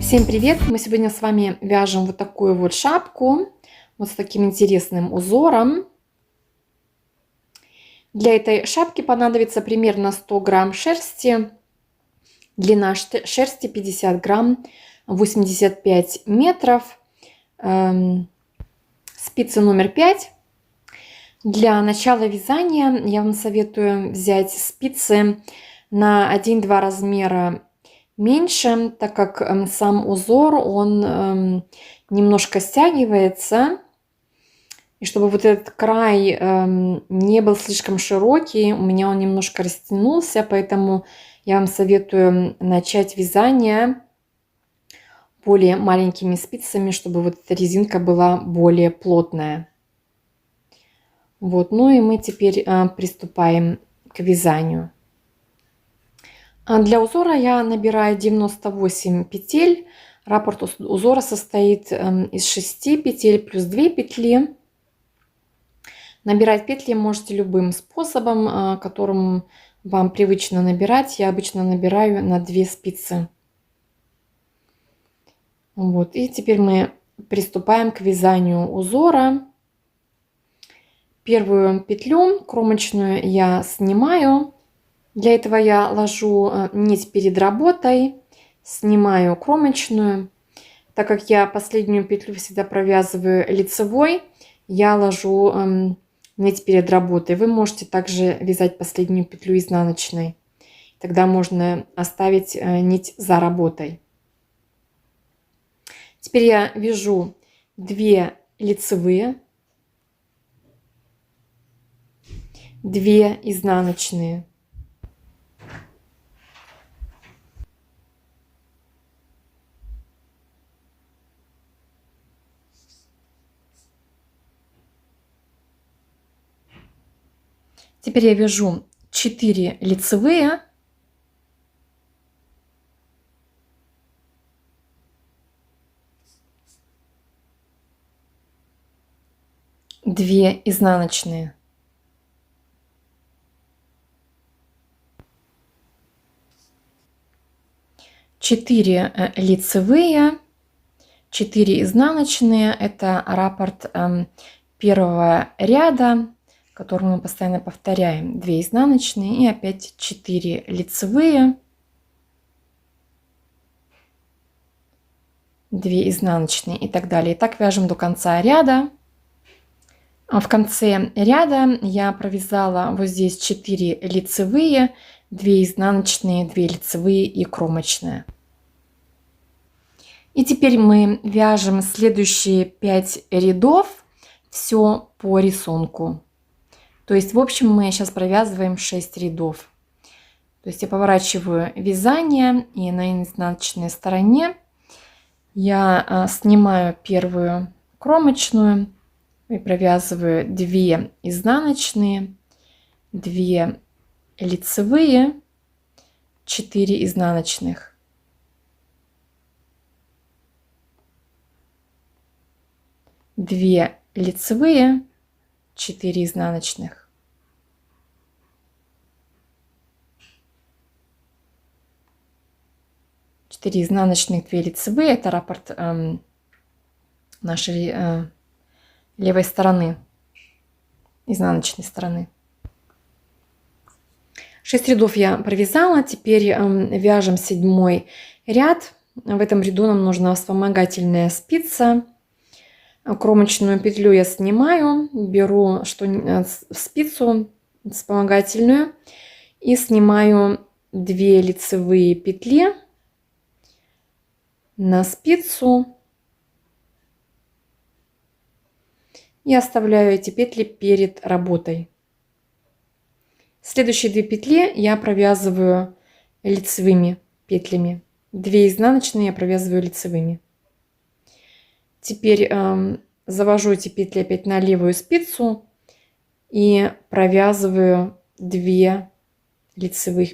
Всем привет! Мы сегодня с вами вяжем вот такую вот шапку, вот с таким интересным узором. Для этой шапки понадобится примерно 100 грамм шерсти, длина шерсти 50 грамм, 85 метров, спицы номер 5. Для начала вязания я вам советую взять спицы на 1-2 размера меньше, так как сам узор, он немножко стягивается. И чтобы вот этот край не был слишком широкий, у меня он немножко растянулся, поэтому я вам советую начать вязание более маленькими спицами, чтобы вот эта резинка была более плотная. Вот, ну и мы теперь приступаем к вязанию. Для узора я набираю 98 петель. Раппорт узора состоит из 6 петель плюс 2 петли. Набирать петли можете любым способом, которым вам привычно набирать. Я обычно набираю на 2 спицы. Вот, и теперь мы приступаем к вязанию узора. Первую петлю кромочную я снимаю. Для этого я ложу нить перед работой, снимаю кромочную. Так как я последнюю петлю всегда провязываю лицевой, я ложу нить перед работой. Вы можете также вязать последнюю петлю изнаночной. Тогда можно оставить нить за работой. Теперь я вяжу 2 лицевые, 2 изнаночные. Теперь я вяжу 4 лицевые, 2 изнаночные. Четыре лицевые, 4 изнаночные. Это раппорт первого ряда, который мы постоянно повторяем. 2 изнаночные и опять 4 лицевые, 2 изнаночные и так далее. И так вяжем до конца ряда. В конце ряда я провязала вот здесь 4 лицевые, 2 изнаночные, 2 лицевые и кромочная. И теперь мы вяжем следующие 5 рядов, все по рисунку. То есть в общем мы сейчас провязываем 6 рядов. То есть я поворачиваю вязание, и на изнаночной стороне я снимаю первую кромочную и провязываю 2 изнаночные, 2 лицевые, 4 изнаночных. Две лицевые, 4 изнаночных. Четыре изнаночных, 2 лицевые. Это раппорт нашей левой стороны, изнаночной стороны. 6 рядов я провязала. Теперь вяжем 7 ряд. В этом ряду нам нужна вспомогательная спица. Кромочную петлю я снимаю, беру спицу вспомогательную и снимаю 2 лицевые петли на спицу и оставляю эти петли перед работой. Следующие 2 петли я провязываю лицевыми петлями. 2 изнаночные я провязываю лицевыми. Теперь завожу эти петли опять на левую спицу и провязываю 2 лицевых,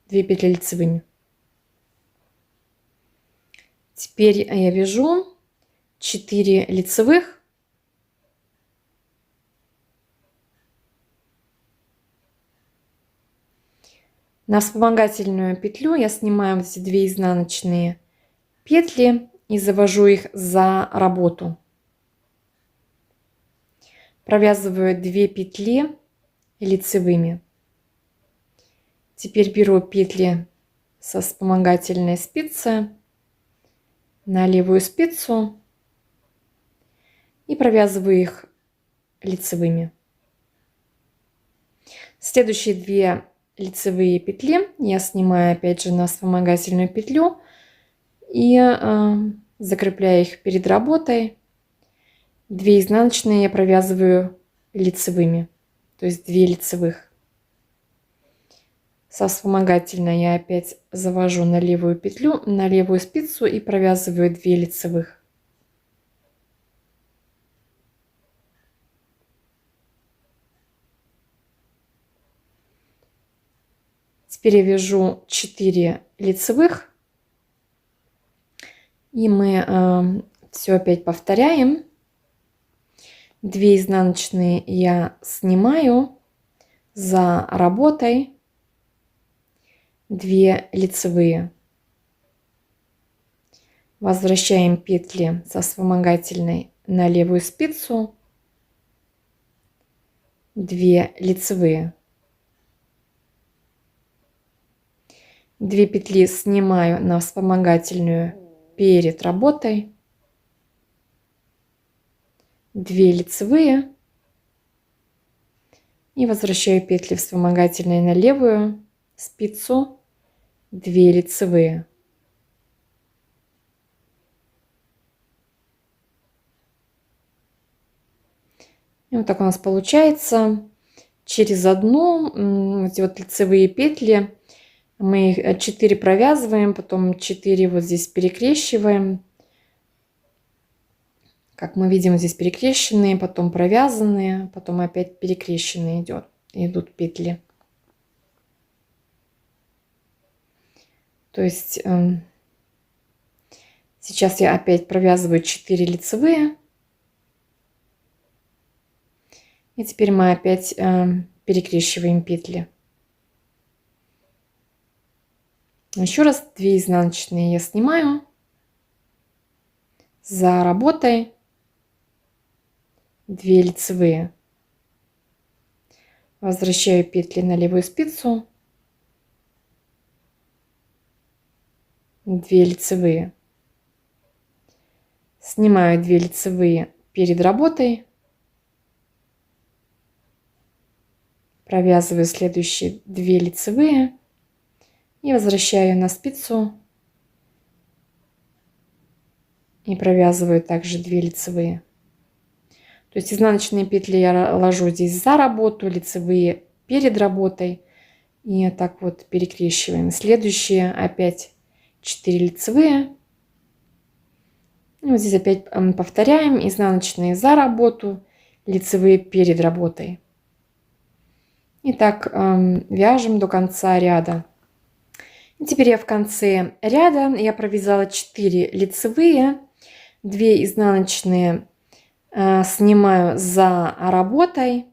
2 петли лицевыми. Теперь я вяжу 4 лицевых, На вспомогательную петлю я снимаю вот эти 2 изнаночные петли и завожу их за работу. Провязываю 2 петли лицевыми. Теперь беру петли со вспомогательной спицы на левую спицу и провязываю их лицевыми. Следующие 2 лицевые петли я снимаю опять же на вспомогательную петлю и закрепляю их перед работой. 2 изнаночные я провязываю лицевыми, то есть 2 лицевых. Со вспомогательной я опять завожу на левую петлю, на левую спицу и провязываю 2 лицевых. Теперь я вяжу 4 лицевых, и мы все опять повторяем. 2 изнаночные я снимаю за работой, 2 лицевые. Возвращаем петли со вспомогательной на левую спицу, 2 лицевые. 2 петли снимаю на вспомогательную перед работой, 2 лицевые и возвращаю петли вспомогательные на левую спицу, 2 лицевые. И вот так у нас получается. Через одну эти вот лицевые петли мы 4 провязываем, потом 4 вот здесь перекрещиваем. Как мы видим, здесь перекрещенные, потом провязанные, потом опять перекрещенные идут петли. То есть сейчас я опять провязываю 4 лицевые. И теперь мы опять перекрещиваем петли. Еще раз 2 изнаночные я снимаю за работой, 2 лицевые. Возвращаю петли на левую спицу, 2 лицевые. Снимаю 2 лицевые перед работой. Провязываю следующие 2 лицевые и возвращаю на спицу и провязываю также 2 лицевые. То есть изнаночные петли я ложу здесь за работу, лицевые перед работой и так вот перекрещиваем. Следующие опять 4 лицевые. И вот здесь опять повторяем: изнаночные за работу, лицевые перед работой. И так вяжем до конца ряда. И теперь я в конце ряда я провязала 4 лицевые, 2 изнаночные снимаю за работой,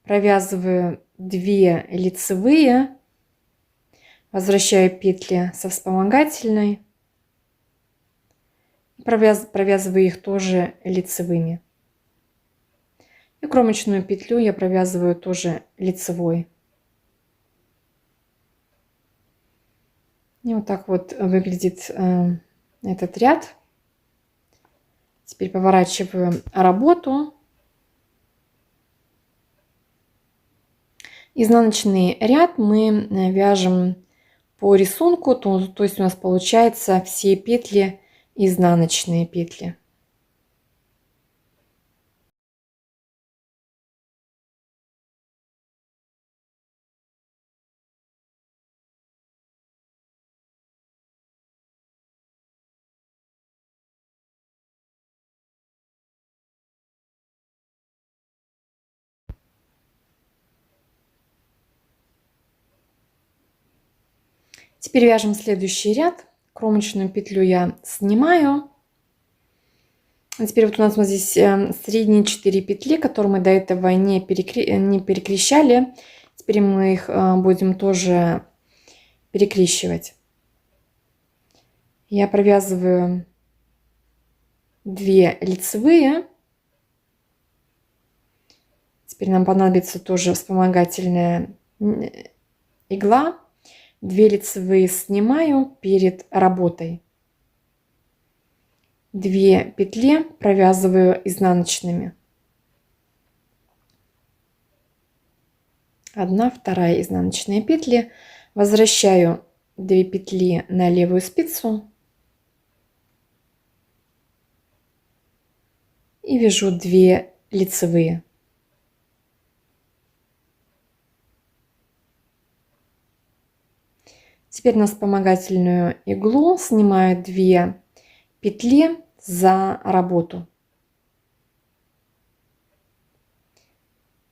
провязываю 2 лицевые, возвращаю петли со вспомогательной, провязываю их тоже лицевыми. И кромочную петлю я провязываю тоже лицевой. И вот так вот выглядит этот ряд. Теперь поворачиваю работу. Изнаночный ряд мы вяжем по рисунку, то есть у нас получается все петли изнаночные петли. Теперь вяжем следующий ряд. Кромочную петлю я снимаю. А теперь вот у нас здесь средние 4 петли, которые мы до этого не перекрещали. Теперь мы их будем тоже перекрещивать. Я провязываю 2 лицевые. Теперь нам понадобится тоже вспомогательная игла. 2 лицевые снимаю перед работой. 2 петли провязываю изнаночными. 1, 2 изнаночные петли. Возвращаю 2 петли на левую спицу и вяжу 2 лицевые. Теперь на вспомогательную иглу снимаю 2 петли за работу.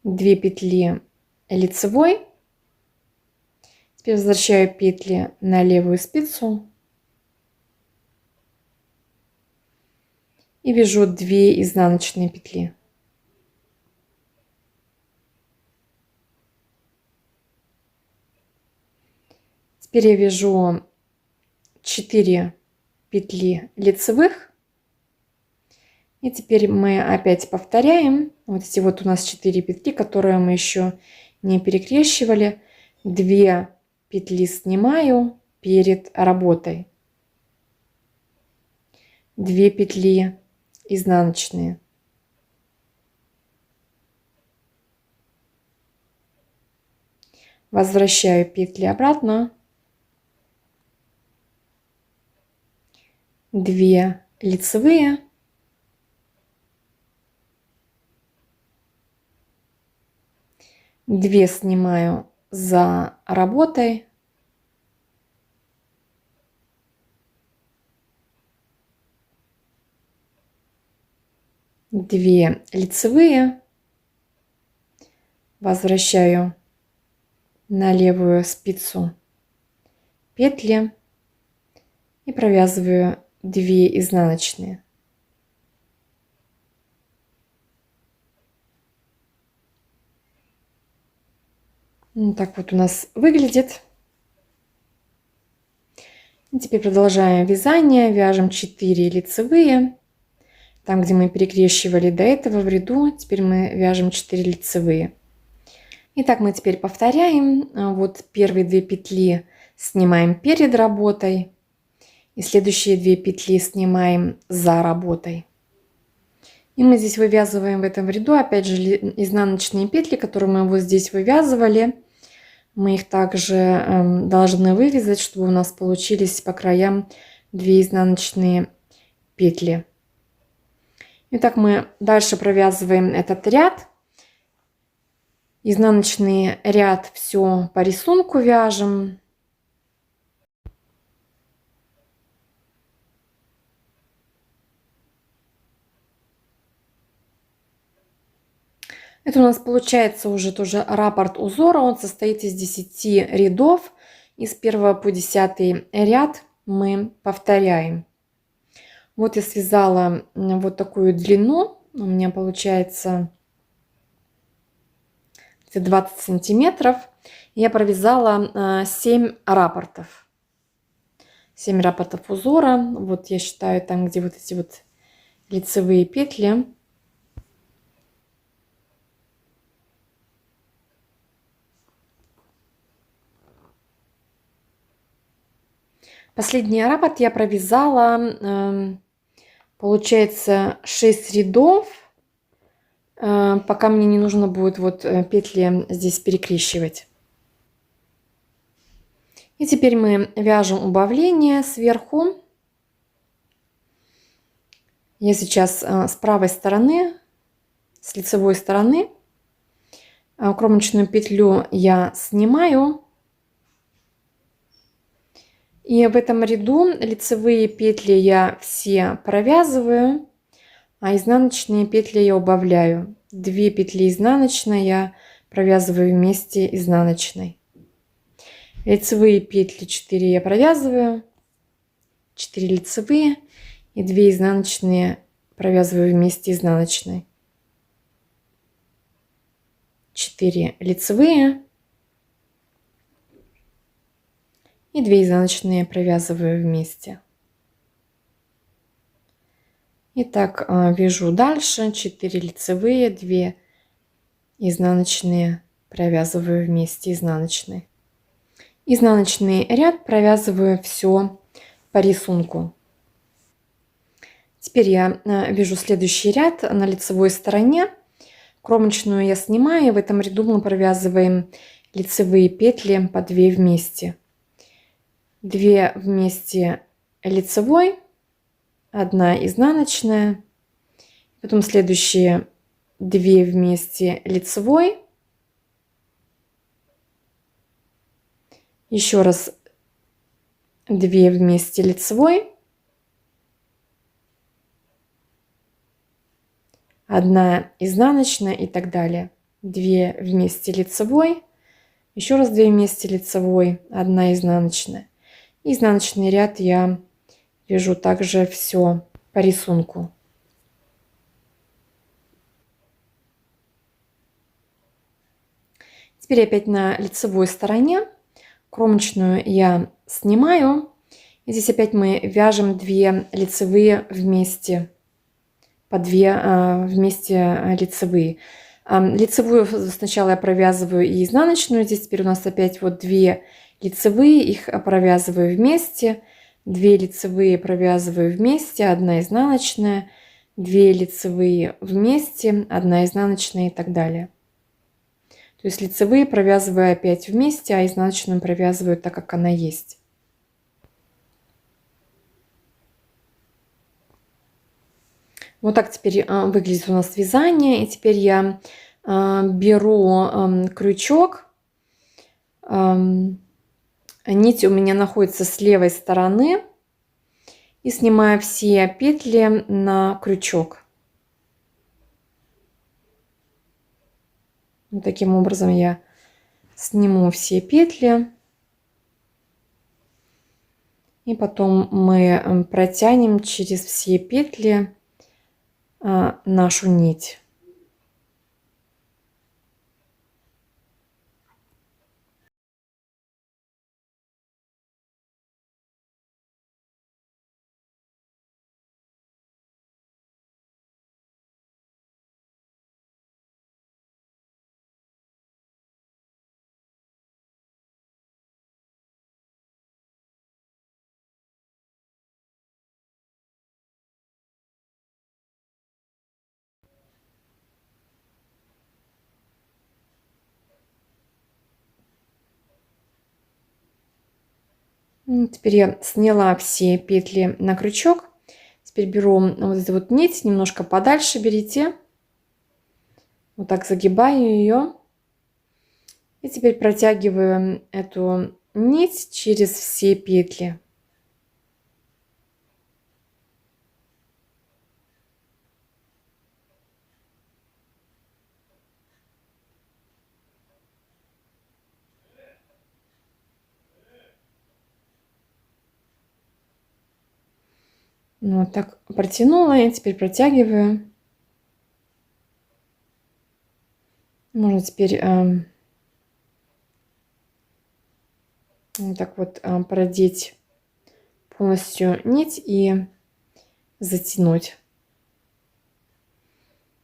2 петли лицевой. Теперь возвращаю петли на левую спицу и вяжу 2 изнаночные петли. Теперь я вяжу 4 петли лицевых. И теперь мы опять повторяем. Вот эти вот у нас 4 петли, которые мы еще не перекрещивали. 2 петли снимаю перед работой. 2 петли изнаночные. Возвращаю петли обратно. 2 лицевые. Две снимаю за работой. Две лицевые. Возвращаю на левую спицу петли и провязываю 2 изнаночные. Так вот у нас выглядит. И теперь продолжаем вязание. Вяжем 4 лицевые. Там, где мы перекрещивали до этого в ряду, теперь мы вяжем 4 лицевые. Итак, мы теперь повторяем. Вот первые 2 петли снимаем перед работой. И следующие 2 петли снимаем за работой. И мы здесь вывязываем в этом ряду, опять же, изнаночные петли, которые мы вот здесь вывязывали. Мы их также должны вывязать, чтобы у нас получились по краям 2 изнаночные петли. Итак, мы дальше провязываем этот ряд. Изнаночный ряд все по рисунку вяжем. Это у нас получается уже тоже раппорт узора. Он состоит из 10 рядов. И с 1 по 10 ряд мы повторяем. Вот я связала вот такую длину. У меня получается 20 сантиметров. Я провязала 7 раппортов. 7 раппортов узора. Вот я считаю там, где вот эти вот лицевые петли. Последний раппорт я провязала, получается, 6 рядов, пока мне не нужно будет вот петли здесь перекрещивать. И теперь мы вяжем убавление сверху. Я сейчас с правой стороны, с лицевой стороны, кромочную петлю я снимаю. И в этом ряду лицевые петли я все провязываю, а изнаночные петли я убавляю. 2 петли изнаночной я провязываю вместе изнаночной. Лицевые петли 4 я провязываю, 4 лицевые и 2 изнаночные провязываю вместе изнаночной. 4 лицевые и 2 изнаночные провязываю вместе. Итак, вяжу дальше 4 лицевые, 2 изнаночные провязываю вместе, изнаночные. Изнаночный ряд провязываю все по рисунку. Теперь я вяжу следующий ряд на лицевой стороне. Кромочную я снимаю, и в этом ряду мы провязываем лицевые петли по 2 вместе. 2 вместе лицевой, 1 изнаночная, потом следующие 2 вместе лицевой, еще раз 2 вместе лицевой, 1 изнаночная и так далее. 2 вместе лицевой, еще раз 2 вместе лицевой, 1 изнаночная. Изнаночный ряд я вяжу также все по рисунку. Теперь опять на лицевой стороне. Кромочную я снимаю. И здесь опять мы вяжем 2 лицевые вместе. По 2 вместе лицевые. Лицевую сначала я провязываю и изнаночную. Здесь теперь у нас опять вот 2 лицевые. Их провязываю вместе. 2 лицевые провязываю вместе. 1 изнаночная. 2 лицевые вместе. 1 изнаночная и так далее. То есть лицевые провязываю опять вместе, а изнаночную провязываю так, как она есть. Вот так теперь выглядит у нас вязание. И теперь я беру крючок. Нить у меня находится с левой стороны. И снимаю все петли на крючок. Вот таким образом я сниму все петли. И потом мы протянем через все петли нашу нить. Теперь я сняла все петли на крючок. Теперь беру вот эту вот нить, немножко подальше берите. Вот так загибаю ее. И теперь протягиваю эту нить через все петли. Вот так протянула и теперь протягиваю. Можно теперь вот так вот продеть полностью нить и затянуть.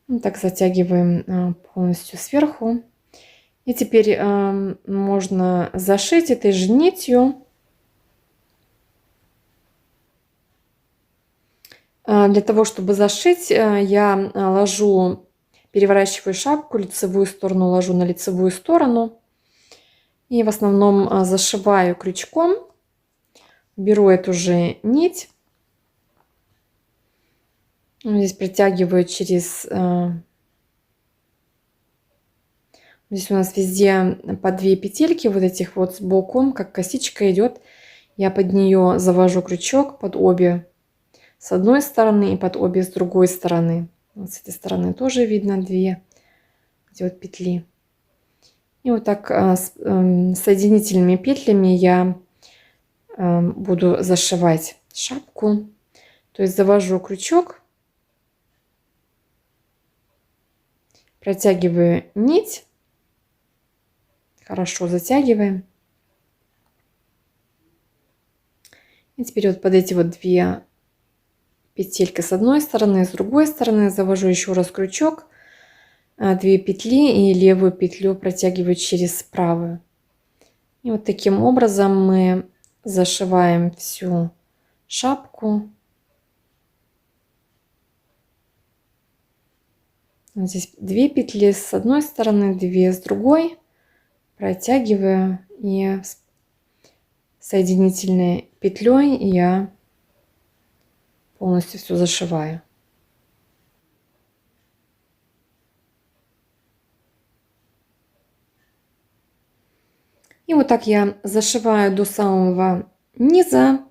Вот так затягиваем полностью сверху. И теперь можно зашить этой же нитью. Для того, чтобы зашить, я ложу, переворачиваю шапку, лицевую сторону ложу на лицевую сторону. И в основном зашиваю крючком. Беру эту же нить. Здесь протягиваю через... Здесь у нас везде по 2 петельки вот этих вот сбоку, как косичка идет. Я под нее завожу крючок под обе с одной стороны и под обе с другой стороны. Вот с этой стороны тоже видно 2 эти вот петли. И вот так соединительными петлями я буду зашивать шапку. То есть завожу крючок, протягиваю нить, хорошо затягиваем. И теперь вот под эти вот 2 петельки с одной стороны, с другой стороны завожу еще раз крючок, 2 петли и левую петлю протягиваю через правую. И вот таким образом мы зашиваем всю шапку. Вот здесь 2 петли с одной стороны, 2 с другой. Протягиваю и соединительной петлей я полностью все зашиваю. И вот так я зашиваю до самого низа.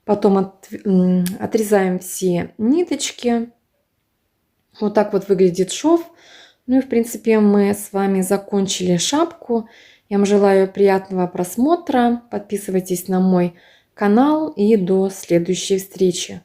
Потом отрезаем все ниточки. Вот так вот выглядит шов. Ну и в принципе мы с вами закончили шапку. Я вам желаю приятного просмотра. Подписывайтесь на мой канал и до следующей встречи.